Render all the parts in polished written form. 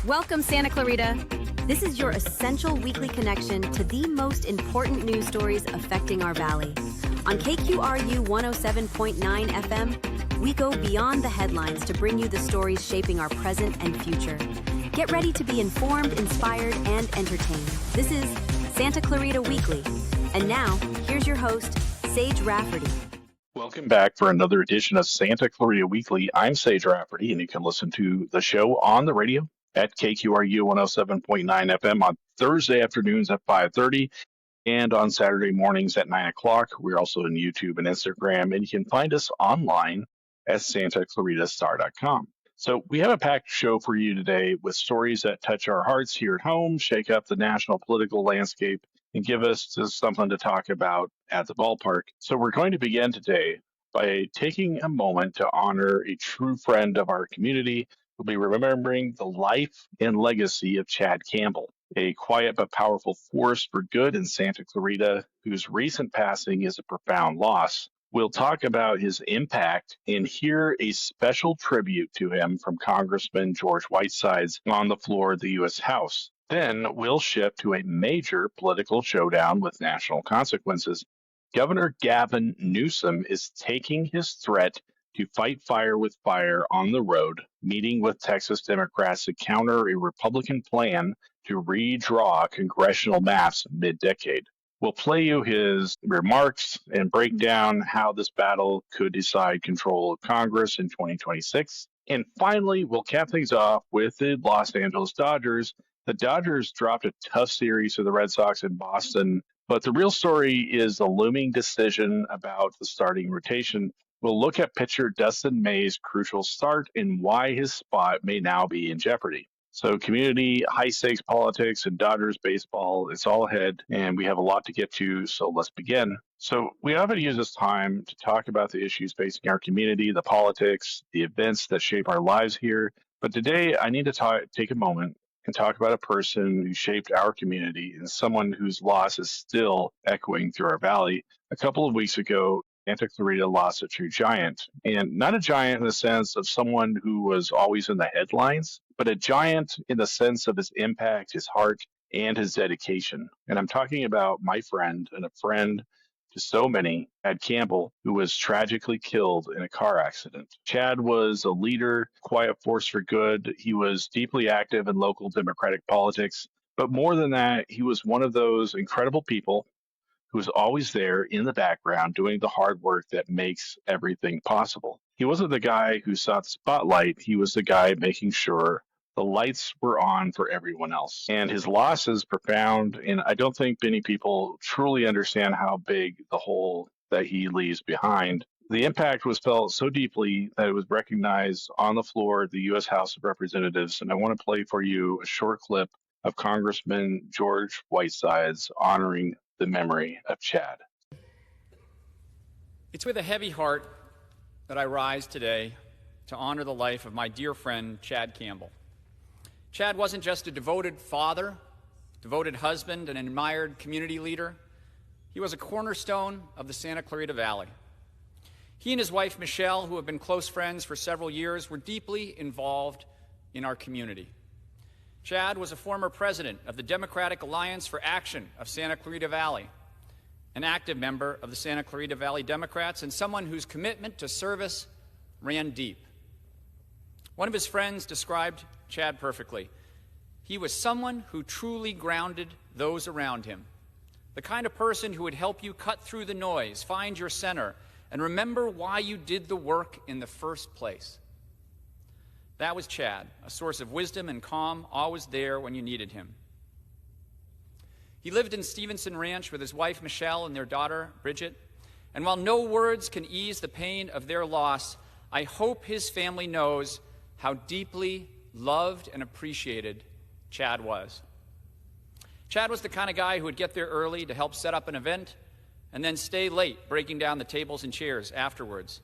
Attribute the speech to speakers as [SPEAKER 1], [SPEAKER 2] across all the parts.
[SPEAKER 1] Welcome, Santa Clarita. This is your essential weekly connection to the most important news stories affecting our valley. On KQRU 107.9 FM, we go beyond the headlines to bring you the stories shaping our present and future. Get ready to be informed, inspired, and entertained. This is Santa Clarita Weekly. And now, here's your host, Sage Rafferty.
[SPEAKER 2] Welcome back for another edition of Santa Clarita Weekly. I'm Sage Rafferty, and you can listen to the show on the radio at KQRU 107.9 FM on Thursday afternoons at 5:30 and on Saturday mornings at 9 o'clock. We're also on YouTube and Instagram, and you can find us online at santaclaritastar.com. So we have a packed show for you today with stories that touch our hearts here at home, shake up the national political landscape, and give us just something to talk about at the ballpark. So we're going to begin today by taking a moment to honor a true friend of our community. We'll be remembering the life and legacy of Chad Kampbell, a quiet but powerful force for good in Santa Clarita, whose recent passing is a profound loss. We'll talk about his impact and hear a special tribute to him from Congressman George Whitesides on the floor of the U.S. House. Then we'll shift to a major political showdown with national consequences. Governor Gavin Newsom is taking his threat to fight fire with fire on the road, meeting with Texas Democrats to counter a Republican plan to redraw congressional maps mid-decade. We'll play you his remarks and break down how this battle could decide control of Congress in 2026. And finally, we'll cap things off with the Los Angeles Dodgers. The Dodgers dropped a tough series to the Red Sox in Boston, but the real story is the looming decision about the starting rotation. We'll look at pitcher Dustin May's crucial start and why his spot may now be in jeopardy. So community, high-stakes politics, and Dodgers baseball, it's all ahead, and we have a lot to get to, so let's begin. So we often use this time to talk about the issues facing our community, the politics, the events that shape our lives here. But today, I need to take a moment and talk about a person who shaped our community and someone whose loss is still echoing through our valley. A couple of weeks ago, Santa Clarita lost a true giant, and not a giant in the sense of someone who was always in the headlines, but a giant in the sense of his impact, his heart, and his dedication. And I'm talking about my friend and a friend to so many, Chad Kampbell, who was tragically killed in a car accident. Chad was a leader, quiet force for good. He was deeply active in local Democratic politics, but more than that, he was one of those incredible people who was always there in the background doing the hard work that makes everything possible. He wasn't the guy who sought the spotlight. He was the guy making sure the lights were on for everyone else. And his loss is profound, and I don't think many people truly understand how big the hole that he leaves behind. The impact was felt so deeply that it was recognized on the floor of the U.S. House of Representatives, and I want to play for you a short clip of Congressman George Whitesides honoring the memory of Chad.
[SPEAKER 3] It's with a heavy heart that I rise today to honor the life of my dear friend, Chad Kampbell. Chad wasn't just a devoted father, devoted husband, and an admired community leader. He was a cornerstone of the Santa Clarita Valley. He and his wife, Michelle, who have been close friends for several years, were deeply involved in our community. Chad was a former president of the Democratic Alliance for Action of Santa Clarita Valley, an active member of the Santa Clarita Valley Democrats, and someone whose commitment to service ran deep. One of his friends described Chad perfectly. He was someone who truly grounded those around him, the kind of person who would help you cut through the noise, find your center, and remember why you did the work in the first place. That was Chad, a source of wisdom and calm, always there when you needed him. He lived in Stevenson Ranch with his wife, Michelle, and their daughter, Bridget. And while no words can ease the pain of their loss, I hope his family knows how deeply loved and appreciated Chad was. Chad was the kind of guy who would get there early to help set up an event and then stay late breaking down the tables and chairs afterwards.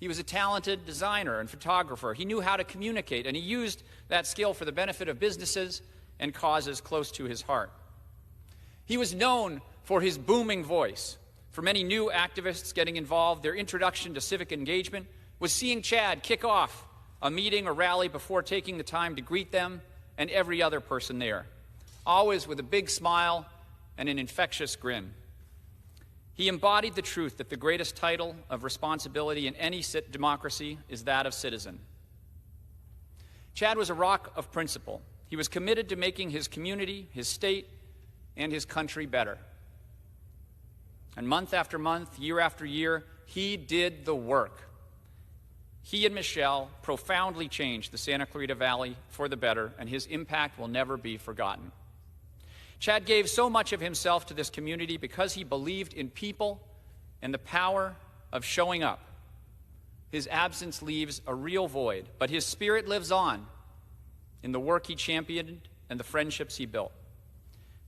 [SPEAKER 3] He was a talented designer and photographer. He knew how to communicate, and he used that skill for the benefit of businesses and causes close to his heart. He was known for his booming voice. For many new activists getting involved, their introduction to civic engagement was seeing Chad kick off a meeting or rally before taking the time to greet them and every other person there, always with a big smile and an infectious grin. He embodied the truth that the greatest title of responsibility in any democracy is that of citizen. Chad was a rock of principle. He was committed to making his community, his state, and his country better. And month after month, year after year, he did the work. He and Michelle profoundly changed the Santa Clarita Valley for the better, and his impact will never be forgotten. Chad gave so much of himself to this community because he believed in people and the power of showing up. His absence leaves a real void, but his spirit lives on in the work he championed and the friendships he built.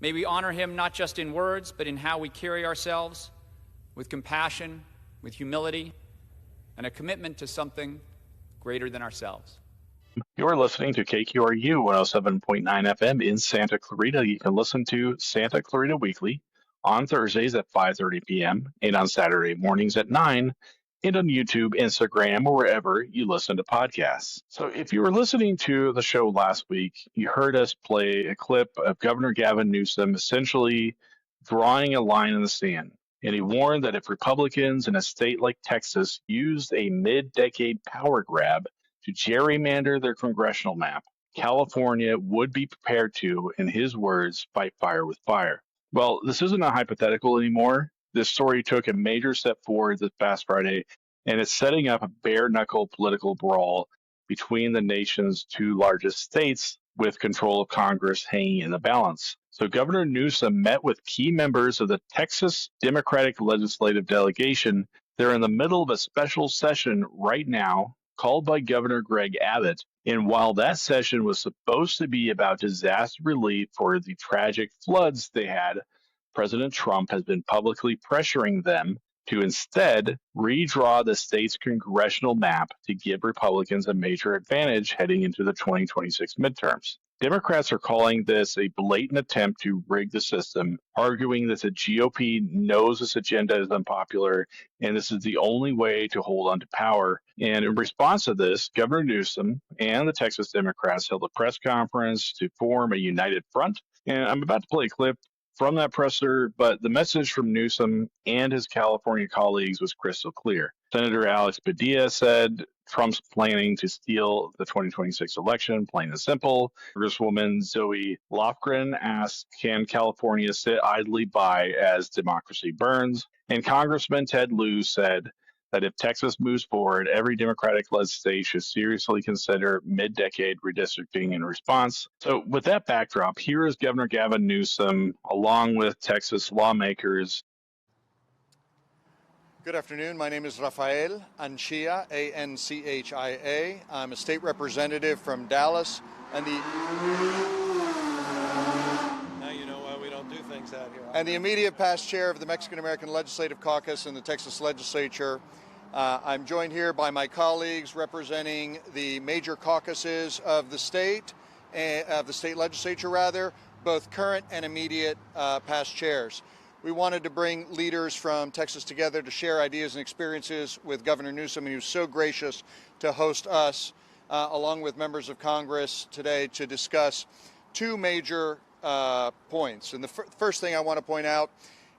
[SPEAKER 3] May we honor him not just in words, but in how we carry ourselves, with compassion, with humility, and a commitment to something greater than ourselves.
[SPEAKER 2] You're listening to KQRU 107.9 FM in Santa Clarita. You can listen to Santa Clarita Weekly on Thursdays at 5:30 p.m. and on Saturday mornings at 9, and on YouTube, Instagram, or wherever you listen to podcasts. So if you were listening to the show last week, you heard us play a clip of Governor Gavin Newsom essentially drawing a line in the sand. And he warned that if Republicans in a state like Texas used a mid-decade power grab to gerrymander their congressional map, California would be prepared to, in his words, fight fire with fire. Well, this isn't a hypothetical anymore. This story took a major step forward this past Friday, and it's setting up a bare-knuckle political brawl between the nation's two largest states, with control of Congress hanging in the balance. So Governor Newsom met with key members of the Texas Democratic Legislative Delegation. They're in the middle of a special session right now called by Governor Greg Abbott. And while that session was supposed to be about disaster relief for the tragic floods they had, President Trump has been publicly pressuring them to instead redraw the state's congressional map to give Republicans a major advantage heading into the 2026 midterms. Democrats are calling this a blatant attempt to rig the system, arguing that the GOP knows this agenda is unpopular and this is the only way to hold on to power. And in response to this, Governor Newsom and the Texas Democrats held a press conference to form a united front. And I'm about to play a clip from that presser, but the message from Newsom and his California colleagues was crystal clear. Senator Alex Padilla said Trump's planning to steal the 2026 election, plain and simple. Congresswoman Zoe Lofgren asked, can California sit idly by as democracy burns? And Congressman Ted Lieu said that if Texas moves forward, every Democratic-led state should seriously consider mid-decade redistricting in response. So with that backdrop, here is Governor Gavin Newsom, along with Texas lawmakers.
[SPEAKER 4] Good afternoon. My name is Rafael Anchia, A-N-C-H-I-A. I'm a state representative from Dallas. And now you know why we don't do things out here. And the immediate past chair of the Mexican-American Legislative Caucus in the Texas Legislature. I'm joined here by my colleagues representing the major caucuses of the state legislature, both current and immediate past chairs. We wanted to bring leaders from Texas together to share ideas and experiences with Governor Newsom, and he was so gracious to host us, along with members of Congress today, to discuss two major points. And the first thing I want to point out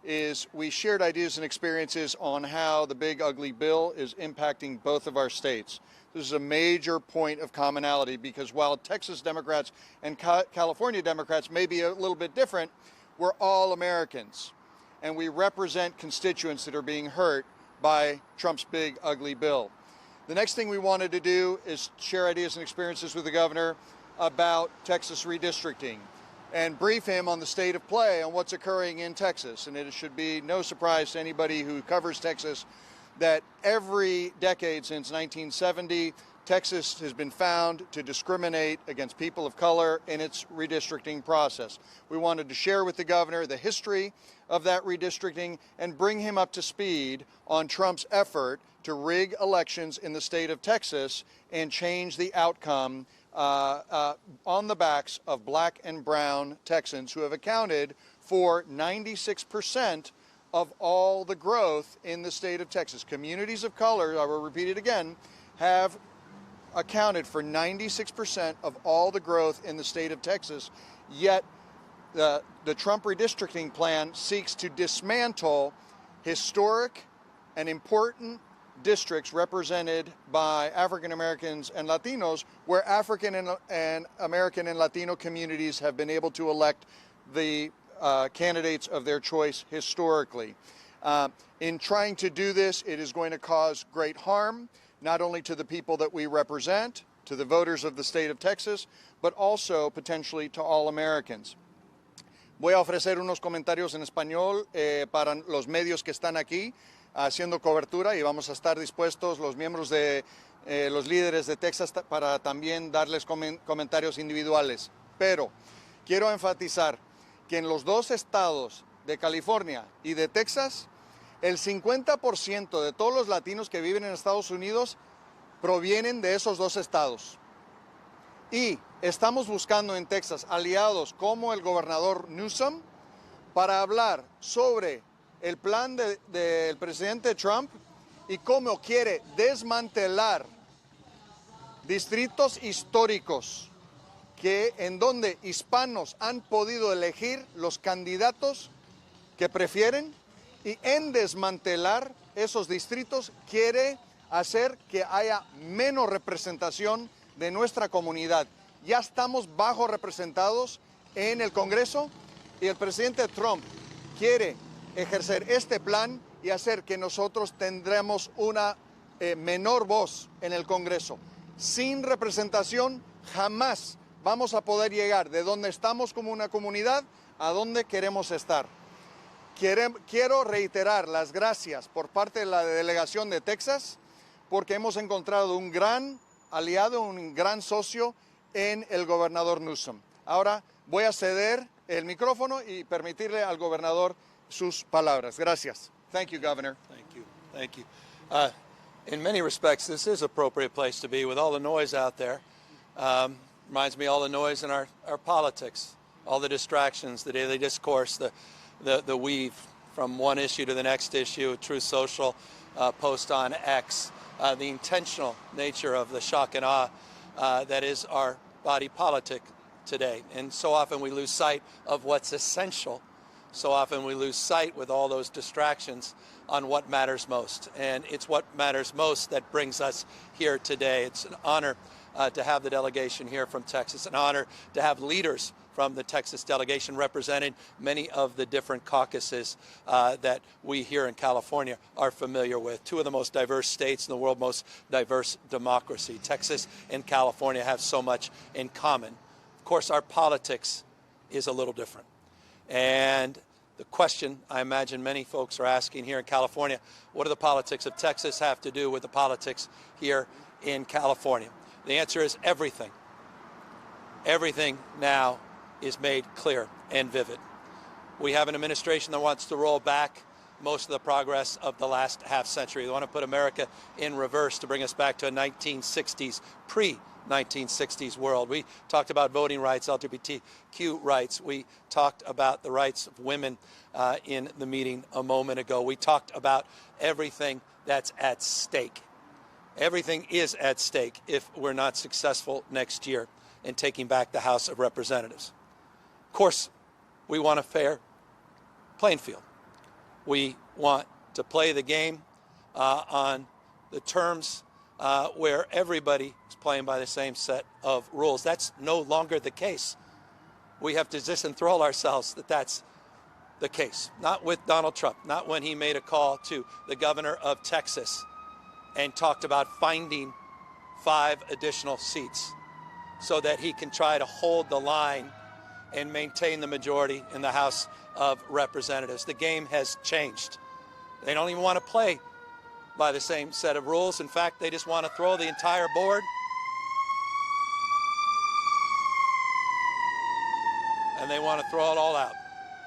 [SPEAKER 4] is we shared ideas and experiences on how the big ugly bill is impacting both of our states. This is a major point of commonality because while Texas Democrats and California Democrats may be a little bit different, we're all Americans. And we represent constituents that are being hurt by Trump's big ugly bill. The next thing we wanted to do is share ideas and experiences with the governor about Texas redistricting and brief him on the state of play on what's occurring in Texas. And it should be no surprise to anybody who covers Texas that every decade since 1970, Texas has been found to discriminate against people of color in its redistricting process. We wanted to share with the governor the history of that redistricting and bring him up to speed on Trump's effort to rig elections in the state of Texas and change the outcome on the backs of black and brown Texans who have accounted for 96% of all the growth in the state of Texas. Communities of color, I will repeat it again, have accounted for 96% of all the growth in the state of Texas, yet the Trump redistricting plan seeks to dismantle historic and important districts represented by African Americans and Latinos, where African and American and Latino communities have been able to elect the candidates of their choice historically. In trying to do this, it is going to cause great harm, not only to the people that we represent, to the voters of the state of Texas, but also potentially to all Americans. Voy a ofrecer unos comentarios en español para los medios que están aquí haciendo cobertura, y vamos a estar dispuestos los miembros de los líderes de Texas para también darles comentarios individuales. Pero quiero enfatizar que en los dos estados de California y de Texas, el 50% de todos los latinos que viven en Estados Unidos provienen de esos dos estados. Y estamos buscando en Texas aliados como el gobernador Newsom para hablar sobre el plan del presidente Trump y cómo quiere desmantelar distritos históricos en donde hispanos han podido elegir los candidatos que prefieren, y en desmantelar esos distritos quiere hacer que haya menos representación de nuestra comunidad. Ya estamos bajo representados en el Congreso, y el presidente Trump quiere ejercer este plan y hacer que nosotros tendremos una menor voz en el Congreso. Sin representación jamás vamos a poder llegar de donde estamos como una comunidad a donde queremos estar. Quiero reiterar las gracias por parte de la delegación de Texas, porque hemos encontrado un gran aliado, un gran socio en el gobernador Newsom. Ahora voy a ceder el micrófono y permitirle al gobernador sus palabras. Gracias. Thank you, Governor.
[SPEAKER 5] Thank you. Thank you. In many respects, this is an appropriate place to be with all the noise out there. Reminds me of all the noise in our politics, all the distractions, the daily discourse, the weave from one issue to the next issue, Truth Social, post on X, the intentional nature of the shock and awe that is our body politic today. And so often we lose sight of what's essential. So often we lose sight with all those distractions on what matters most. And it's what matters most that brings us here today. It's an honor to have the delegation here from Texas, an honor to have leaders from the Texas delegation representing many of the different caucuses that we here in California are familiar with. Two of the most diverse states in the world, most diverse democracy. Texas and California have so much in common. Of course, our politics is a little different. And the question I imagine many folks are asking here in California, what do the politics of Texas have to do with the politics here in California? The answer is everything. Everything now is made clear and vivid. We have an administration that wants to roll back most of the progress of the last half century. They want to put America in reverse to bring us back to a 1960s, pre-1960s world. We talked about voting rights, LGBTQ rights. We talked about the rights of women in the meeting a moment ago. We talked about everything that's at stake. Everything is at stake if we're not successful next year in taking back the House of Representatives. Of course, we want a fair playing field. We want to play the game on the terms where everybody is playing by the same set of rules. That's no longer the case. We have to disenthrall ourselves that that's the case. Not with Donald Trump, not when he made a call to the governor of Texas and talked about finding 5 additional seats so that he can try to hold the line and maintain the majority in the House of Representatives. The game has changed. They don't even want to play by the same set of rules. In fact, they just want to throw the entire board. And they want to throw it all out.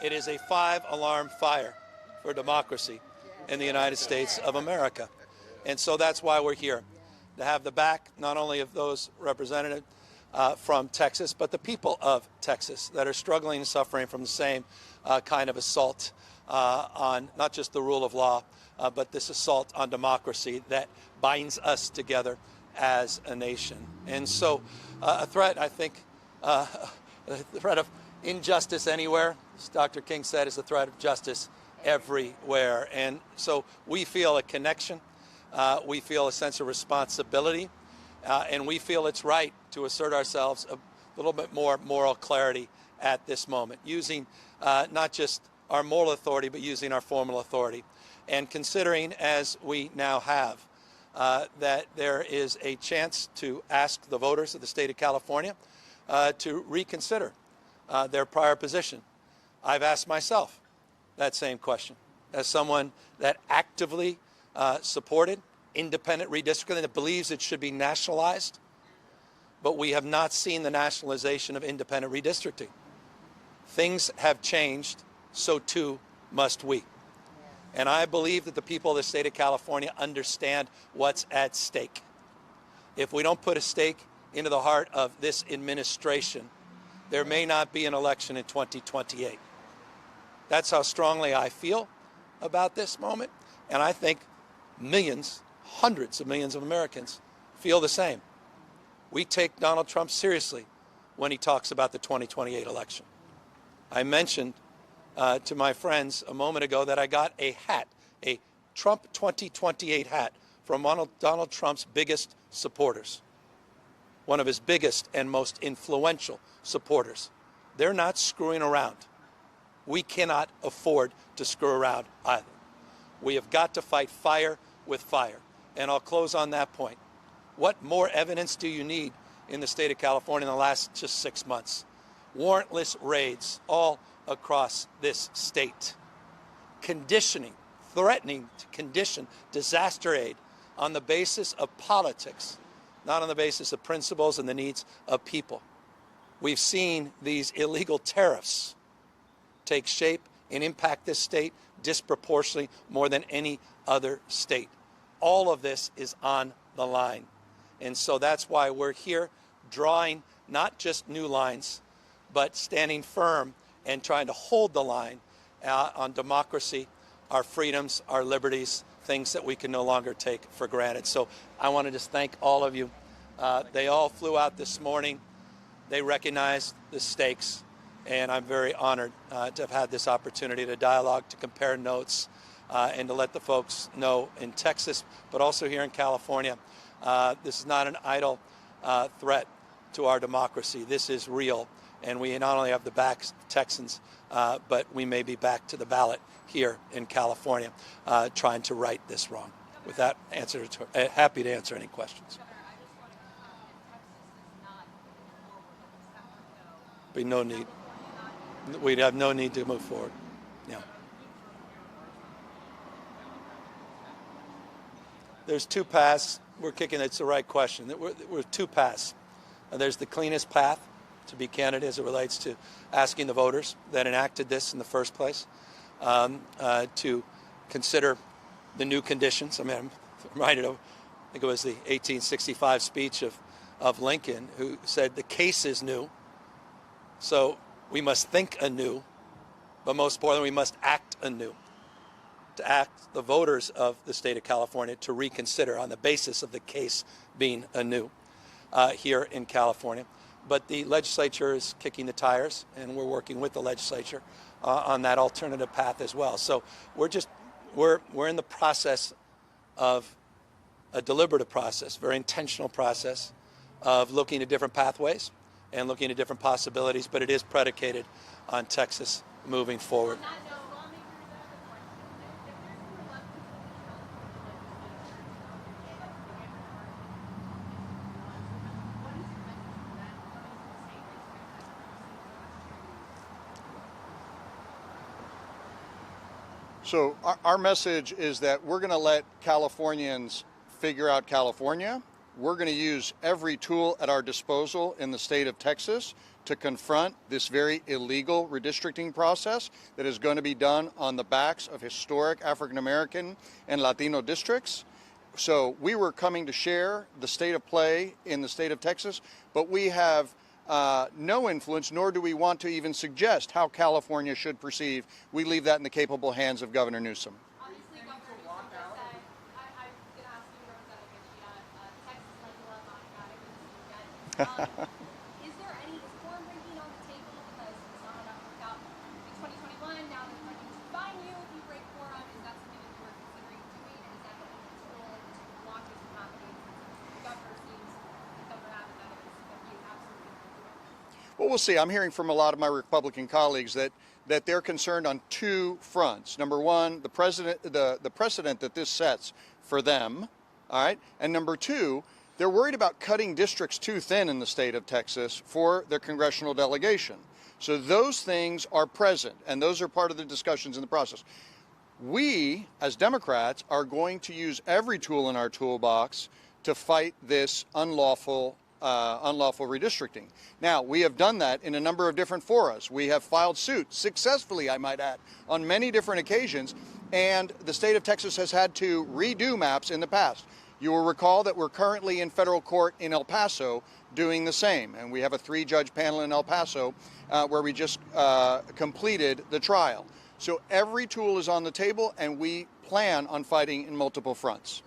[SPEAKER 5] It is a 5-alarm fire for democracy in the United States of America. And so that's why we're here, to have the back not only of those representatives from Texas, but the people of Texas that are struggling and suffering from the same kind of assault on not just the rule of law, but this assault on democracy that binds us together as a nation. And so a threat, I think, the threat of injustice anywhere, as Dr. King said, is a threat of justice everywhere. And so we feel a connection, we feel a sense of responsibility, and we feel it's right to assert ourselves a little bit more moral clarity at this moment, using not just our moral authority, but using our formal authority. And considering, as we now have, that there is a chance to ask the voters of the state of California to reconsider their prior position. I've asked myself that same question as someone that actively supported independent redistricting, that believes it should be nationalized, but we have not seen the nationalization of independent redistricting. Things have changed, so too must we. And I believe that the people of the state of California understand what's at stake. If we don't put a stake into the heart of this administration, there may not be an election in 2028. That's how strongly I feel about this moment. And I think millions, hundreds of millions of Americans feel the same. We take Donald Trump seriously when he talks about the 2028 election. I mentioned to my friends a moment ago that I got a hat, a Trump 2028 hat from one of Donald Trump's biggest supporters, one of his biggest and most influential supporters. They're not screwing around. We cannot afford to screw around either. We have got to fight fire with fire. And I'll close on that point. What more evidence do you need in the state of California in the last just 6 months? Warrantless raids all across this state, conditioning, threatening to condition disaster aid on the basis of politics, not on the basis of principles and the needs of people. We've seen these illegal tariffs take shape and impact this state disproportionately more than any other state. All of this is on the line. And so that's why we're here drawing not just new lines, but standing firm and trying to hold the line on democracy, our freedoms, our liberties, things that we can no longer take for granted. So I want to just thank all of you. They all flew out this morning. They recognized the stakes, and I'm very honored to have had this opportunity to dialogue, to compare notes, and to let the folks know in Texas, but also here in California, this is not an idle threat to our democracy. This is real. And we not only have the backs of Texans, but we may be back to the ballot here in California trying to right this wrong. With that, happy to answer any questions. Be no need. We'd have no need to move forward. Yeah. There's two paths. We're kicking. It's the right question. We're two paths. There's the cleanest path to be candid as it relates to asking the voters that enacted this in the first place to consider the new conditions. I mean, I'm reminded of, I think it was the 1865 speech of Lincoln, who said the case is new, so we must think anew, but most importantly, we must act anew. To act the voters of the state of California to reconsider on the basis of the case being anew here in California. But the legislature is kicking the tires, and we're working with the legislature on that alternative path as well. So we're in the process of a deliberative process, very intentional process of looking at different pathways and looking at different possibilities, but it is predicated on Texas moving forward.
[SPEAKER 4] So our message is that we're going to let Californians figure out California. We're going to use every tool at our disposal in the state of Texas to confront this very illegal redistricting process that is going to be done on the backs of historic African American and Latino districts. So we were coming to share the state of play in the state of Texas, but we have no influence, nor do we want to even suggest how California should proceed. We leave that in the capable hands of Governor Newsom.
[SPEAKER 6] Obviously, Governor Newsom just said, I'm going to ask you, Representative Garcia, Texas, like Is there any form breaking on the table because it's not enough without in 2021? Now they're threatening to fine you if you break quorum. Is that something that you were considering doing? And is that going to be a tool to block this from happening? The governor seems, Governor Abbott, that is, that he is absolutely going to do it.
[SPEAKER 4] Well, we'll see. I'm hearing from a lot of my Republican colleagues that they're concerned on two fronts. Number one, the precedent that this sets for them, all right? And number two, they're worried about cutting districts too thin in the state of Texas for their congressional delegation. So those things are present, and those are part of the discussions in the process. We, as Democrats, are going to use every tool in our toolbox to fight this unlawful redistricting. Now, we have done that in a number of different forums. We have filed suit successfully, I might add, on many different occasions, and the state of Texas has had to redo maps in the past. You will recall that we're currently in federal court in El Paso doing the same, and we have a 3-judge panel in El Paso where we just completed the trial. So every tool is on the table, and we plan on fighting in multiple fronts.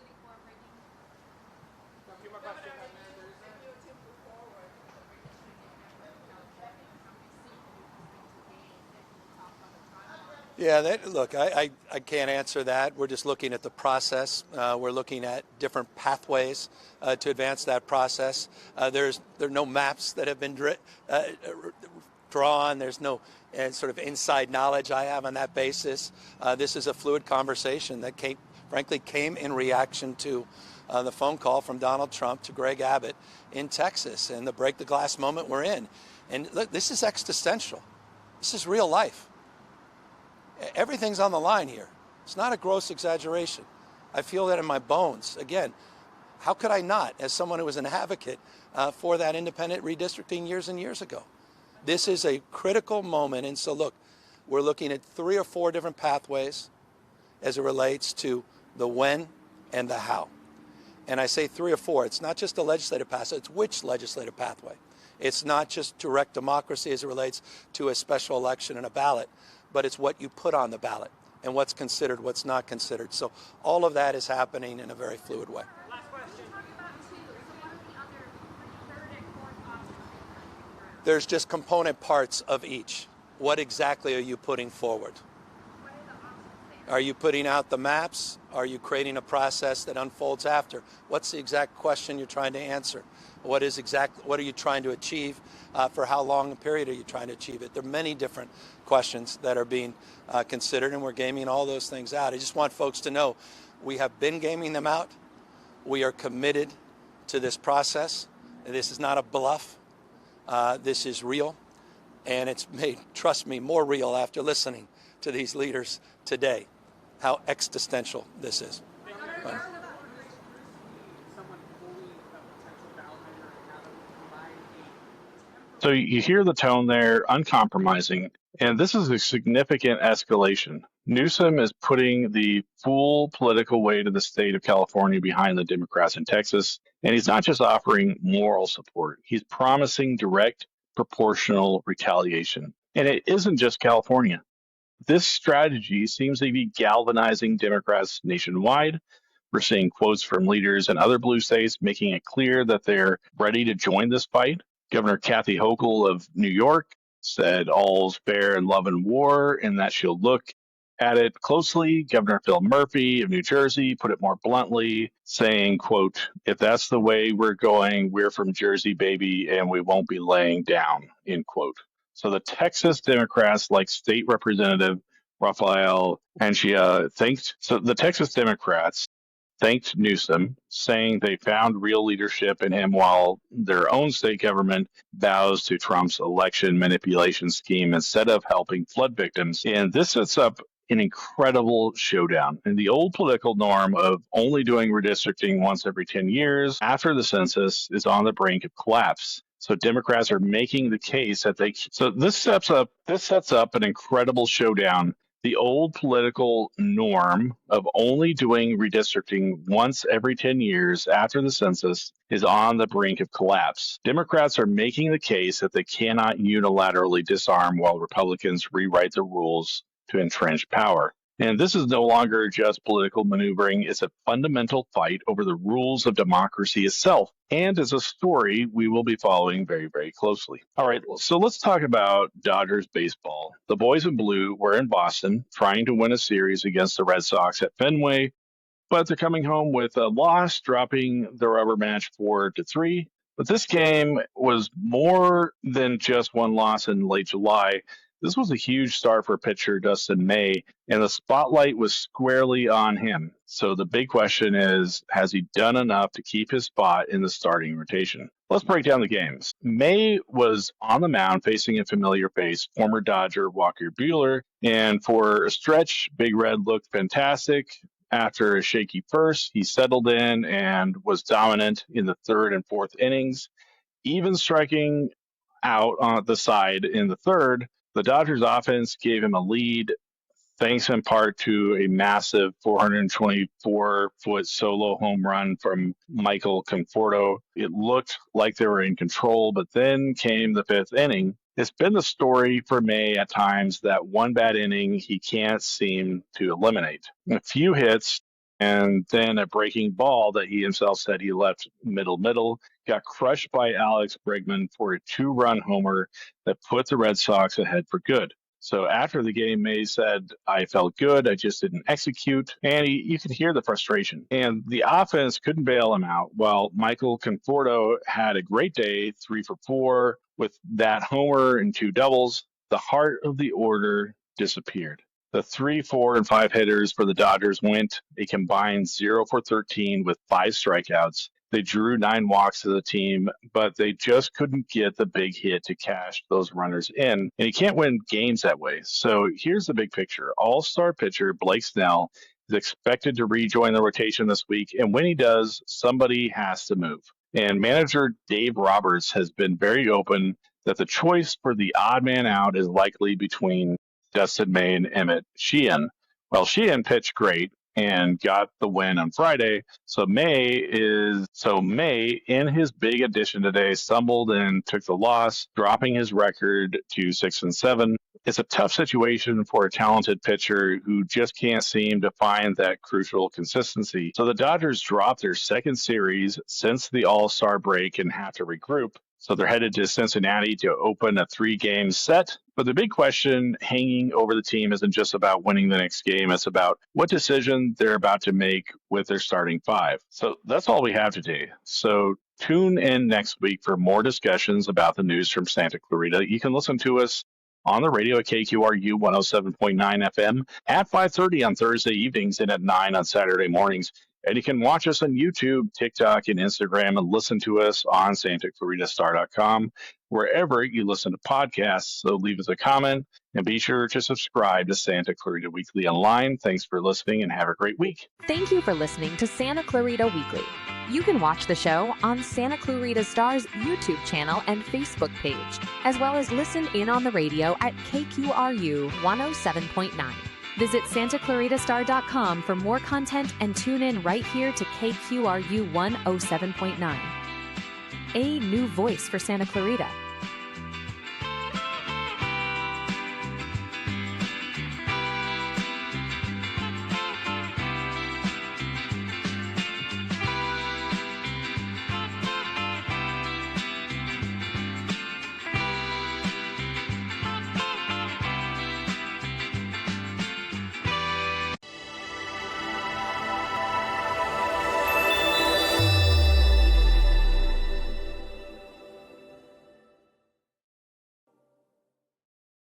[SPEAKER 5] Yeah, look, I can't answer that. We're just looking at the process. We're looking at different pathways to advance that process. There are no maps that have been drawn. There's no sort of inside knowledge I have on that basis. This is a fluid conversation that frankly came in reaction to the phone call from Donald Trump to Greg Abbott in Texas and the break the glass moment we're in. And look, this is existential. This is real life. Everything's on the line here. It's not a gross exaggeration. I feel that in my bones. Again, how could I not, as someone who was an advocate for that independent redistricting years and years ago? This is a critical moment. And so, look, we're looking at 3 or 4 different pathways as it relates to the when and the how. And I say 3 or 4. It's not just the legislative pathway. It's which legislative pathway. It's not just direct democracy as it relates to a special election and a ballot, but it's what you put on the ballot and what's considered, what's not considered. So all of that is happening in a very fluid way. There's just component parts of each. What exactly are you putting forward? Are you putting out the maps? Are you creating a process that unfolds after? What's the exact question you're trying to answer? What are you trying to achieve? For how long a period are you trying to achieve it? There are many different questions that are being considered, and we're gaming all those things out. I just want folks to know we have been gaming them out. We are committed to this process. This is not a bluff. This is real, and it's made, trust me, more real after listening to these leaders today, how existential this is.
[SPEAKER 2] So you hear the tone there, uncompromising, and this is a significant escalation. Newsom is putting the full political weight of the state of California behind the Democrats in Texas, and he's not just offering moral support, he's promising direct, proportional retaliation. And it isn't just California. This strategy seems to be galvanizing Democrats nationwide. We're seeing quotes from leaders in other blue states making it clear that they're ready to join this fight. Governor Kathy Hochul of New York said all's fair in love and war and that she'll look at it closely. Governor Phil Murphy of New Jersey put it more bluntly, saying, quote, if that's the way we're going, we're from Jersey, baby, and we won't be laying down, end quote. So the Texas Democrats, like State Representative Rafael Anchia, the Texas Democrats thanked Newsom, saying they found real leadership in him while their own state government bows to Trump's election manipulation scheme instead of helping flood victims. And this sets up an incredible showdown. And the old political norm of only doing redistricting once every 10 years after the census is on the brink of collapse. So Democrats are making the case that this sets up an incredible showdown. The old political norm of only doing redistricting once every 10 years after the census is on the brink of collapse. Democrats are making the case that they cannot unilaterally disarm while Republicans rewrite the rules to entrench power. And this is no longer just political maneuvering. It's a fundamental fight over the rules of democracy itself. and is a story we will be following very, very closely. All right, so let's talk about Dodgers baseball. The boys in blue were in Boston trying to win a series against the Red Sox at Fenway, but they're coming home with a loss, dropping the rubber match 4-3. But this game was more than just one loss in late July. This was a huge start for pitcher Dustin May, and the spotlight was squarely on him. So the big question is, has he done enough to keep his spot in the starting rotation? Let's break down the games. May was on the mound facing a familiar face, former Dodger Walker Buehler, and for a stretch, Big Red looked fantastic. After a shaky first, he settled in and was dominant in the third and fourth innings, even striking out on the side in the third. The Dodgers offense gave him a lead, thanks in part to a massive 424-foot solo home run from Michael Conforto. It looked like they were in control, but then came the fifth inning. It's been the story for May at times that one bad inning he can't seem to eliminate. A few hits and then a breaking ball that he himself said he left middle, got crushed by Alex Bregman for a 2-run homer that put the Red Sox ahead for good. So after the game, May said, I felt good, I just didn't execute. And you could hear the frustration. And the offense couldn't bail him out, while Michael Conforto had a great day, 3 for 4, with that homer and 2 doubles. The heart of the order disappeared. The 3, 4, and 5 hitters for the Dodgers went a combined 0 for 13 with 5 strikeouts. They drew 9 walks to the team, but they just couldn't get the big hit to cash those runners in. And you can't win games that way. So here's the big picture. All-star pitcher Blake Snell is expected to rejoin the rotation this week. And when he does, somebody has to move. And manager Dave Roberts has been very open that the choice for the odd man out is likely between Dustin May and Emmett Sheehan. Well, Sheehan pitched great and got the win on Friday. So May, in his big addition today, stumbled and took the loss, dropping his record to 6-7. It's a tough situation for a talented pitcher who just can't seem to find that crucial consistency. So the Dodgers dropped their second series since the All-Star break and have to regroup. So they're headed to Cincinnati to open a 3-game set. But the big question hanging over the team isn't just about winning the next game. It's about what decision they're about to make with their starting 5. So that's all we have today. So tune in next week for more discussions about the news from Santa Clarita. You can listen to us on the radio at KQRU 107.9 FM at 5:30 on Thursday evenings and at 9 on Saturday mornings. And you can watch us on YouTube, TikTok, and Instagram, and listen to us on SantaClaritaStar.com, wherever you listen to podcasts. So leave us a comment and be sure to subscribe to Santa Clarita Weekly online. Thanks for listening and have a great week.
[SPEAKER 7] Thank you for listening to Santa Clarita Weekly. You can watch the show on Santa Clarita Star's YouTube channel and Facebook page, as well as listen in on the radio at KQRU 107.9. Visit SantaClaritaStar.com for more content and tune in right here to KQRU 107.9. A new voice for Santa Clarita.